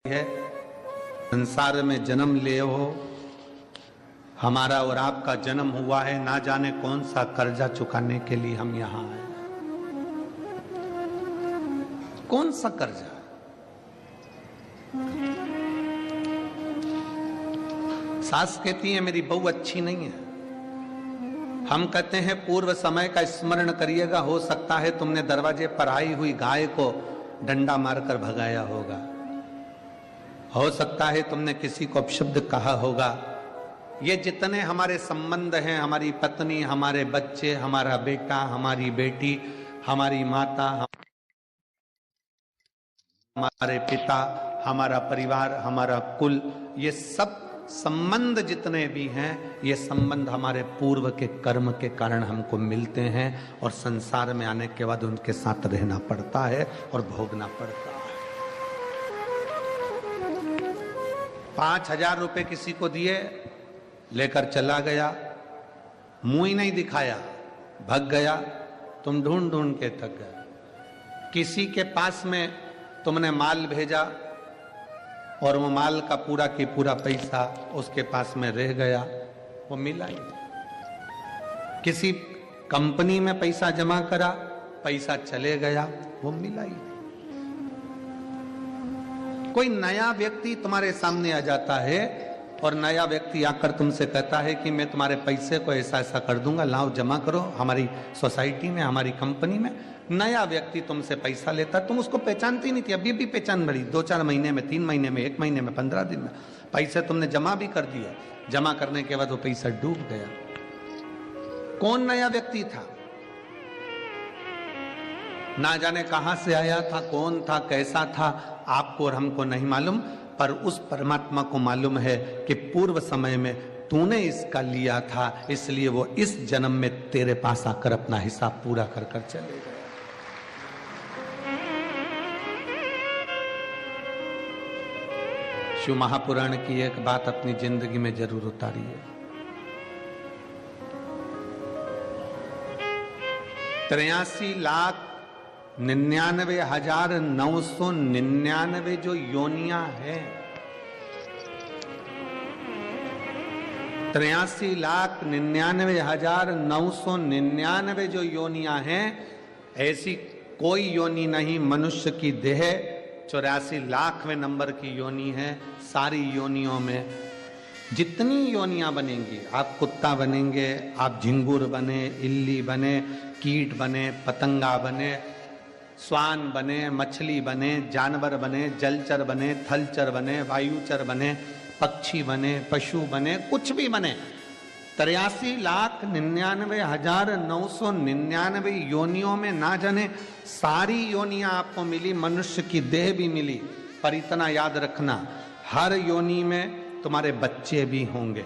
है। संसार में जन्म लिए हो, हमारा और आपका जन्म हुआ है, ना जाने कौन सा कर्जा चुकाने के लिए हम यहां आए। कौन सा कर्जा? सास कहती है मेरी बहू अच्छी नहीं है। हम कहते हैं पूर्व समय का स्मरण करिएगा, हो सकता है तुमने दरवाजे पर आई हुई गाय को डंडा मारकर भगाया होगा, हो सकता है तुमने किसी को अपशब्द कहा होगा। ये जितने हमारे संबंध हैं, हमारी पत्नी, हमारे बच्चे, हमारा बेटा, हमारी बेटी, हमारी माता, हमारे पिता, हमारा परिवार, हमारा कुल, ये सब संबंध जितने भी हैं, ये संबंध हमारे पूर्व के कर्म के कारण हमको मिलते हैं और संसार में आने के बाद उनके साथ रहना पड़ता है और भोगना पड़ता है। 5,000 रुपए किसी को दिए, लेकर चला गया, मुंह ही नहीं दिखाया, भग गया, तुम ढूंढ ढूंढ के थक गए। किसी के पास में तुमने माल भेजा और वो माल का पूरा की पूरा पैसा उसके पास में रह गया, वो मिला ही नहीं। किसी कंपनी में पैसा जमा करा, पैसा चले गया, वो मिला ही नहीं। कोई नया व्यक्ति तुम्हारे सामने आ जाता है और नया व्यक्ति आकर तुमसे कहता है कि मैं तुम्हारे पैसे को ऐसा ऐसा कर दूंगा, लाओ जमा करो हमारी सोसाइटी में, हमारी कंपनी में। नया व्यक्ति तुमसे पैसा लेता, तुम उसको पहचानती नहीं थी, अभी भी पहचान बड़ी। 2-4 महीने में, 3 महीने में, 1 महीने में, 15 दिन में पैसे तुमने जमा भी कर दिया। जमा करने के बाद वो पैसा डूब गया। कौन नया व्यक्ति था? ना जाने कहां से आया था, कौन था, कैसा था, आपको और हमको नहीं मालूम, पर उस परमात्मा को मालूम है कि पूर्व समय में तूने इसका लिया था, इसलिए वो इस जन्म में तेरे पास आकर अपना हिसाब पूरा कर कर चले गए। शिव महापुराण की एक बात अपनी जिंदगी में जरूर उतारिए। 83,99,999 जो योनियां हैं, 83,99,999 जो योनियां हैं, ऐसी कोई योनि नहीं मनुष्य की देह 84 लाखवें नंबर की योनि है। सारी योनियों में जितनी योनियां बनेंगी, आप कुत्ता बनेंगे, आप झिंगुर बने, इल्ली बने, कीट बने, पतंगा बने, स्वान बने, मछली बने, जानवर बने, जलचर बने, थलचर बने, वायुचर बने, पक्षी बने, पशु बने, कुछ भी बने, 83,99,999 योनियों में ना जाने सारी योनियां आपको मिली, मनुष्य की देह भी मिली। पर इतना याद रखना, हर योनि में तुम्हारे बच्चे भी होंगे,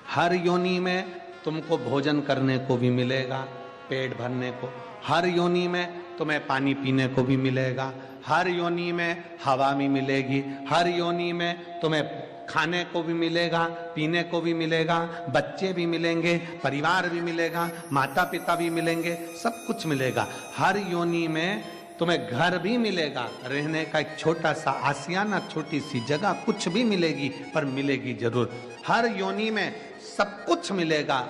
हर योनि में तुमको भोजन करने को भी मिलेगा, पेट भरने को, हर योनि में तुम्हें पानी पीने को भी मिलेगा, हर योनि में हवा भी मिलेगी, हर योनि में तुम्हें खाने को भी मिलेगा, पीने को भी मिलेगा, बच्चे भी मिलेंगे, परिवार भी मिलेगा, माता पिता भी मिलेंगे, सब कुछ मिलेगा। हर योनि में तुम्हें घर भी मिलेगा, रहने का एक छोटा सा आसियाना, छोटी सी जगह, कुछ भी मिलेगी, पर मिलेगी जरूर। हर योनि में सब कुछ मिलेगा,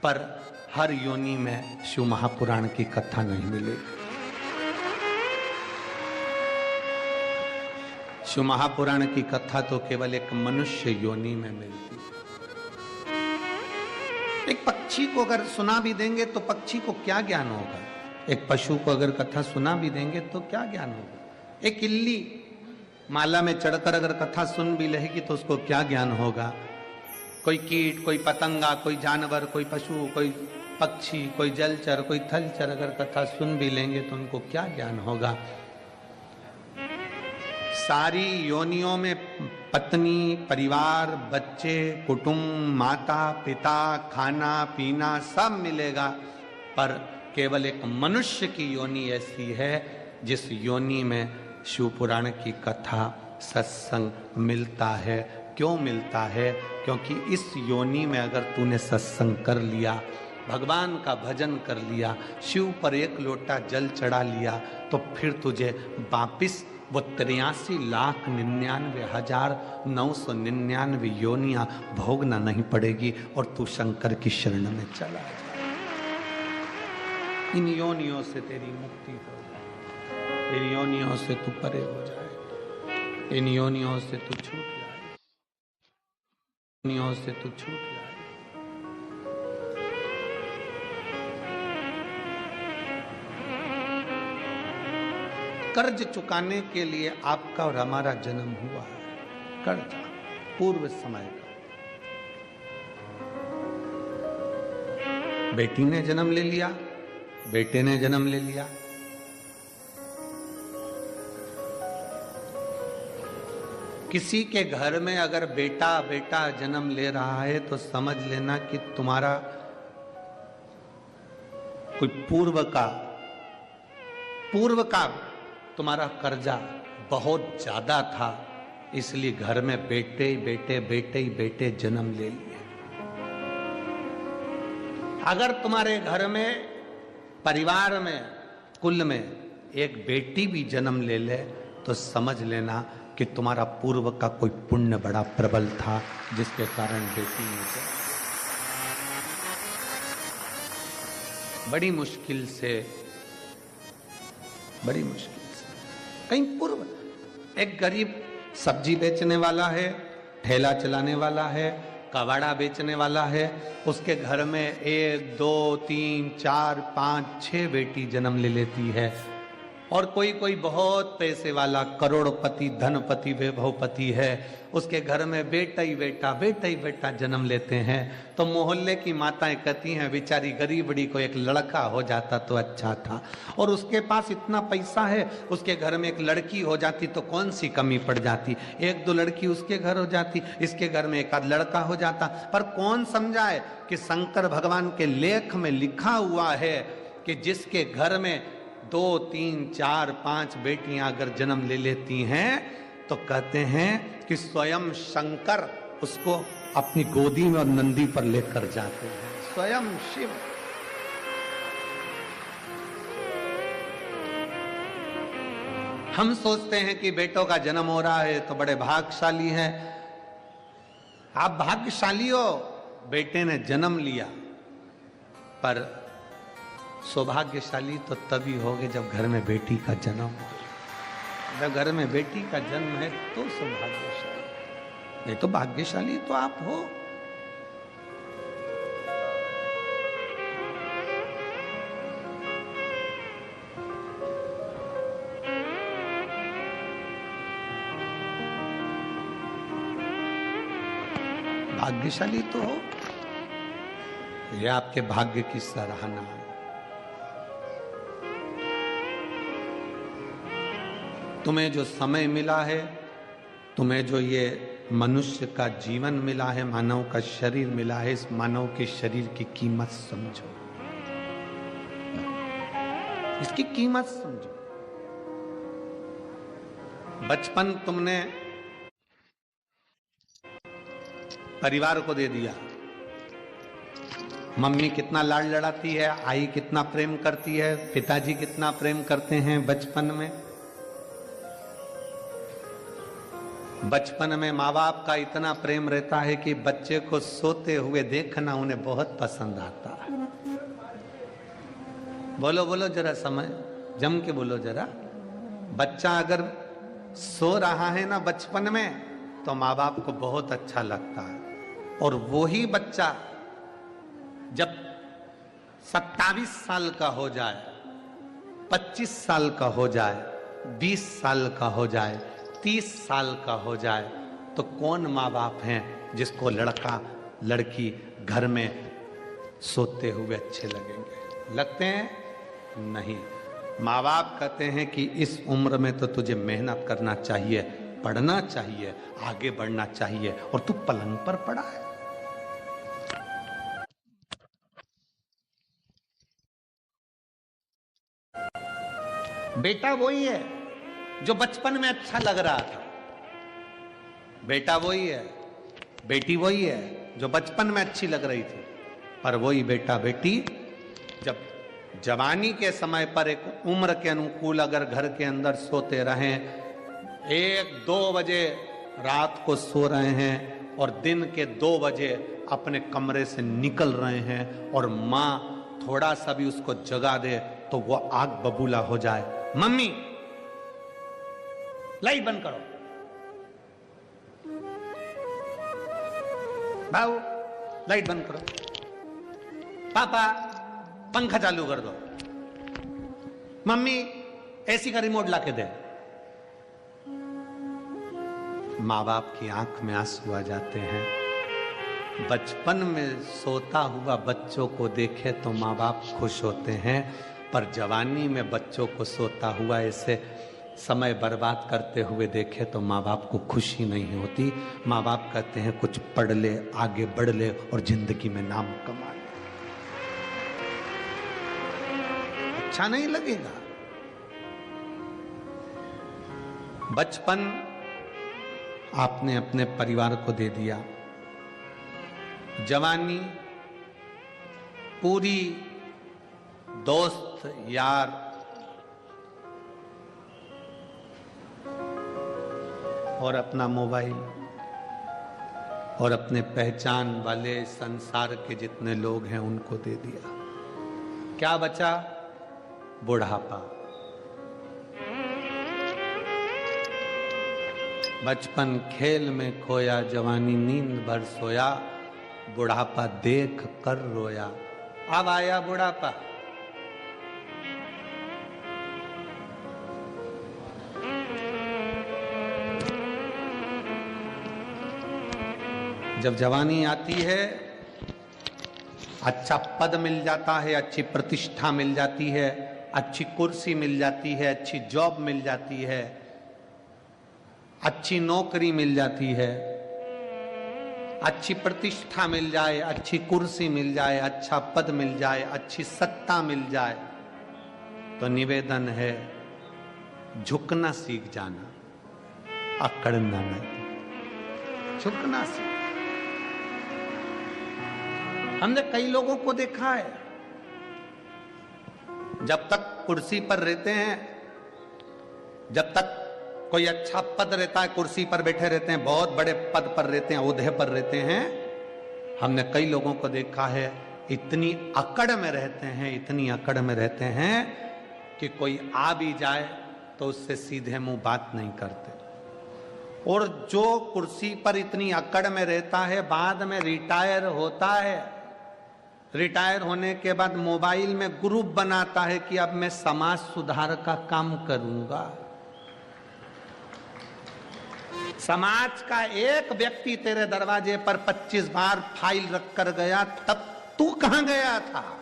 पर हर योनि में शिव महापुराण की कथा नहीं मिलेगी। शिव महापुराण की कथा तो केवल एक मनुष्य योनि में मिलती है। एक पक्षी को अगर सुना भी देंगे तो पक्षी को क्या ज्ञान होगा? एक पशु को अगर कथा सुना भी देंगे तो क्या ज्ञान होगा? एक इल्ली माला में चढ़कर अगर कथा सुन भी लेगी तो उसको क्या ज्ञान होगा? कोई कीट, कोई पतंगा, कोई जानवर, कोई पशु, कोई पक्षी, कोई जलचर, कोई थलचर अगर कथा सुन भी लेंगे तो उनको क्या ज्ञान होगा? सारी योनियों में पत्नी, परिवार, बच्चे, कुटुंब, माता पिता, खाना पीना सब मिलेगा, पर केवल एक मनुष्य की योनि ऐसी है जिस योनि में शिव पुराण की कथा, सत्संग मिलता है। क्यों मिलता है? क्योंकि इस योनि में अगर तूने सत्संग कर लिया, भगवान का भजन कर लिया, शिव पर एक लोटा जल चढ़ा लिया, तो फिर तुझे वापिस वो 83,99,999 योनियां भोगना नहीं पड़ेगी और तू शंकर की शरण में चला जा। इन योनियों से तेरी मुक्ति हो जाए, इन योनियों से तू परे हो जाए, इन योनियों से तू छूट जाए, योनियों से तू छूट जाए। कर्ज चुकाने के लिए आपका और हमारा जन्म हुआ है, कर्ज पूर्व समय का। बेटी ने जन्म ले लिया, बेटे ने जन्म ले लिया, किसी के घर में अगर बेटा बेटा जन्म ले रहा है तो समझ लेना कि तुम्हारा कोई पूर्व का तुम्हारा कर्जा बहुत ज्यादा था, इसलिए घर में बेटे ही बेटे जन्म ले लिए। अगर तुम्हारे घर में परिवार में कुल में एक बेटी भी जन्म ले ले तो समझ लेना कि तुम्हारा पूर्व का कोई पुण्य बड़ा प्रबल था जिसके कारण बेटी ने जन्म। बड़ी मुश्किल से कहीं पूर्व एक गरीब सब्जी बेचने वाला है, ठेला चलाने वाला है, कबाड़ा बेचने वाला है, उसके घर में 1 2 3 4 5 6 बेटी जन्म ले लेती है। और कोई बहुत पैसे वाला करोड़पति धनपति वैभवपति है, उसके घर में बेटा ही बेटा जन्म लेते हैं। तो मोहल्ले की माताएं कहती हैं बेचारी गरीबड़ी को एक लड़का हो जाता तो अच्छा था, और उसके पास इतना पैसा है, उसके घर में एक लड़की हो जाती तो कौन सी कमी पड़ जाती, 1 2 लड़की उसके घर हो जाती, इसके घर में एक आध लड़का हो जाता। पर कौन समझाए कि शंकर भगवान के लेख में लिखा हुआ है कि जिसके घर में 2 3 4 5 बेटियां अगर जन्म ले लेती हैं तो कहते हैं कि स्वयं शंकर उसको अपनी गोदी में और नंदी पर लेकर जाते हैं, स्वयं शिव। हम सोचते हैं कि बेटों का जन्म हो रहा है तो बड़े भाग्यशाली हैं। आप भाग्यशाली हो, बेटे ने जन्म लिया, पर सौभाग्यशाली तो तभी होगे जब घर में बेटी का जन्म हो। जब घर में बेटी का जन्म है तो सौभाग्यशाली, नहीं तो भाग्यशाली तो आप हो। भाग्यशाली तो हो, ये आपके भाग्य की सराहना है। तुम्हें जो समय मिला है, तुम्हें जो ये मनुष्य का जीवन मिला है, मानव का शरीर मिला है, इस मानव के शरीर की कीमत समझो, इसकी कीमत समझो। बचपन तुमने परिवार को दे दिया, मम्मी कितना लाड लड़ाती है, आई कितना प्रेम करती है, पिताजी कितना प्रेम करते हैं बचपन में। बचपन में माँ बाप का इतना प्रेम रहता है कि बच्चे को सोते हुए देखना उन्हें बहुत पसंद आता है। बोलो जरा, समय जम के बोलो जरा। बच्चा अगर सो रहा है ना बचपन में तो माँ बाप को बहुत अच्छा लगता है, और वही बच्चा जब 27 साल का हो जाए, 25 साल का हो जाए, 20 साल का हो जाए, 30 साल का हो जाए, तो कौन माँ बाप हैं जिसको लड़का लड़की घर में सोते हुए अच्छे लगेंगे? लगते हैं? नहीं। माँ बाप कहते हैं कि इस उम्र में तो तुझे मेहनत करना चाहिए, पढ़ना चाहिए, आगे बढ़ना चाहिए, और तू पलंग पर पड़ा है। बेटा वही है जो बचपन में अच्छा लग रहा था, बेटा वही है, बेटी वही है जो बचपन में अच्छी लग रही थी, पर वही बेटा बेटी जब जवानी के समय पर एक उम्र के अनुकूल अगर घर के अंदर सोते रहें 1-2 बजे रात को सो रहे हैं और दिन के 2 बजे अपने कमरे से निकल रहे हैं, और माँ थोड़ा सा भी उसको जगा दे तो वो आग बबूला हो जाए। मम्मी लाइट बंद करो, भाऊ लाइट बंद करो, पापा पंखा चालू कर दो, मम्मी एसी का रिमोट लाके दे। माँ बाप की आंख में आंसू आ जाते हैं। बचपन में सोता हुआ बच्चों को देखे तो माँ बाप खुश होते हैं, पर जवानी में बच्चों को सोता हुआ ऐसे समय बर्बाद करते हुए देखे तो माँ बाप को खुशी नहीं होती। माँ बाप कहते हैं कुछ पढ़ ले, आगे बढ़ ले और जिंदगी में नाम कमा ले। अच्छा नहीं लगेगा? बचपन आपने अपने परिवार को दे दिया, जवानी पूरी दोस्त यार और अपना मोबाइल और अपने पहचान वाले संसार के जितने लोग हैं उनको दे दिया। क्या बचा? बुढ़ापा। बचपन खेल में खोया, जवानी नींद भर सोया, बुढ़ापा देख कर रोया। अब आया बुढ़ापा। जब जवानी आती है, अच्छा पद मिल जाता है, अच्छी प्रतिष्ठा मिल जाती है, अच्छी कुर्सी मिल जाती है, अच्छी जॉब मिल जाती है, अच्छी नौकरी मिल जाती है, अच्छी प्रतिष्ठा मिल जाए, अच्छी कुर्सी मिल जाए, अच्छा पद मिल जाए, अच्छी सत्ता मिल जाए, तो निवेदन है झुकना सीख जाना, अकड़ना नहीं। झुकना सीख। हमने कई लोगों को देखा है, जब तक कुर्सी पर रहते हैं, जब तक कोई अच्छा पद रहता है, कुर्सी पर बैठे रहते हैं, बहुत बड़े पद पर रहते हैं, ओहदे पर रहते हैं, हमने कई लोगों को देखा है इतनी अकड़ में रहते हैं, इतनी अकड़ में रहते हैं कि कोई आ भी जाए तो उससे सीधे मुंह बात नहीं करते। और जो कुर्सी पर इतनी अकड़ में रहता है, बाद में रिटायर होता है, रिटायर होने के बाद मोबाइल में ग्रुप बनाता है कि अब मैं समाज सुधार का काम करूंगा। समाज का एक व्यक्ति तेरे दरवाजे पर 25 बार फाइल रखकर गया, तब तू कहां गया था?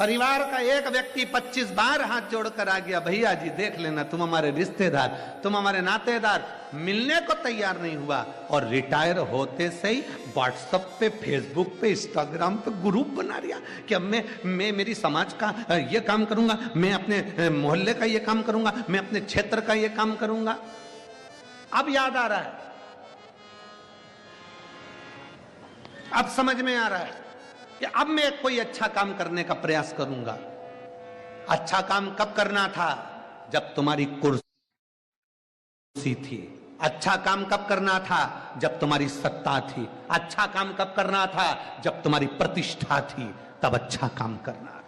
परिवार का एक व्यक्ति 25 बार हाथ जोड़कर आ गया, भैया जी देख लेना, तुम हमारे रिश्तेदार, तुम हमारे नातेदार, मिलने को तैयार नहीं हुआ। और रिटायर होते से ही व्हाट्सएप पे, फेसबुक पे, इंस्टाग्राम पे ग्रुप बना दिया कि अब मैं मेरी समाज का ये काम करूंगा, मैं अपने मोहल्ले का ये काम करूंगा, मैं अपने क्षेत्र का ये काम करूंगा। अब याद आ रहा है, अब समझ में आ रहा है कि अब मैं कोई अच्छा काम करने का प्रयास करूंगा। अच्छा काम कब करना था? जब तुम्हारी कुर्सी थी। अच्छा काम कब करना था? जब तुम्हारी सत्ता थी। अच्छा काम कब करना था? जब तुम्हारी प्रतिष्ठा थी, तब अच्छा काम करना।